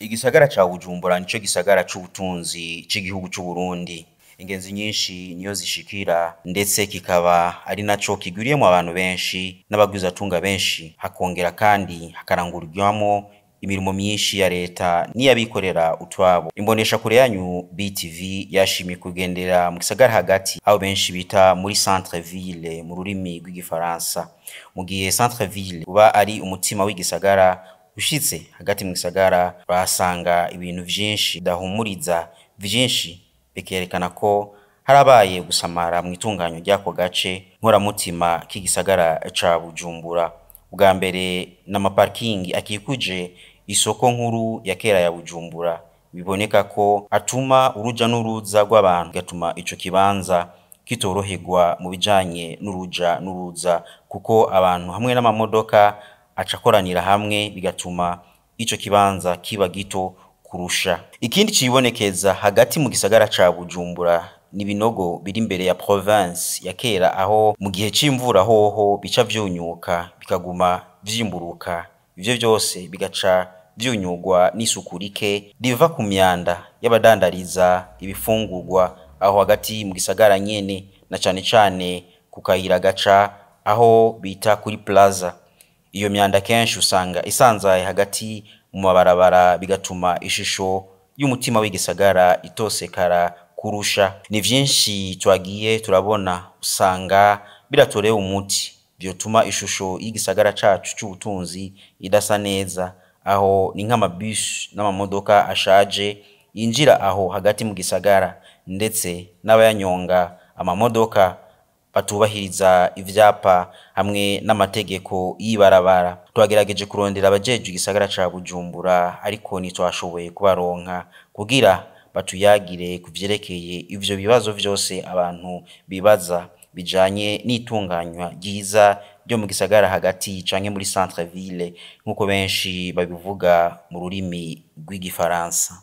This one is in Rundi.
Igisagara ca Bujumbura nico gisagara c'ubutunzi c'igihugu c'u Burundi. Ingenzi nyinshi niyo zishikira ndetse kikaba ari naco kigwiriyemwo abantu benshi n'abagwizatunga benshi, hakongera kandi hakarangurirwamwo imirimo myinshi ya leta n'iy'abikorera utwabo. Imboneshakure yanyu BTV yashimye kugendera mu gisagara hagati aho benshi bita muri centre ville mu rurimi rw'igifaransa. Mu gihe centre ville uba ari umutima w'igisagara, ushitse hagati mu gisagara urahasanga ibintu vyinshi bidahumuriza, vyinshi bikerekana ko harabaye gusamara mu itunganyo ry'ako gace nkoramutima k'igisagara ca Bujumbura. Ubwa mbere n'amaparking akikuje isoko nkuru ya kera ya Bujumbura, biboneka ko atuma uruja n'uruza rw'abantu, gatuma ico kibanza kitoroherwa mu bijanye n'uruja n'uruza, kuko abantu hamwe n'amamodoka acakoranira hamwe, bigatuma ico kibanza kiba gito kurusha. Ikindi cibonekeza hagati mu gisagara ca Bujumbura n'ibinogo biri imbere ya province ya kera, aho mu gihe c'imvura hoho bica vyunyuka bikaguma vyimburuka. Ivyo vyose bigaca vyunyugwa n'isuku rike riva ku myanda y'abadandariza ibifungurwa aho hagati mu gisagara nyene, na cane cane ku kayira gaca aho bita kuri plaza. Iyo myanda kenshi usanga isanzaye hagati mu mabarabara, bigatuma ishusho y'umutima w'igisagara itosekara kurusha. Ni vyinshi twagiye turabona usanga biratorewe umuti vyotuma ishusho y'igisagara cacu c'ubutunzi idasa neza, aho ni nk'amabus n'amamodoka ashaje yinjira aho hagati mu gisagara, ndetse n'abayanyonga amamodoka batubahiriza ivyapa hamwe n'amategeko y'ibarabara. Twagerageje kurondera abajejwe igisagara ca Bujumbura, ariko ntitwashoboye kubaronka kugira batuyagire kuvyerekeye ivyo bibazo vyose abantu bibaza bijanye n'itunganywa ryiza ryo mu gisagara hagati canke muri centre ville, nkuko benshi babivuga mu rurimi rw'igifaransa.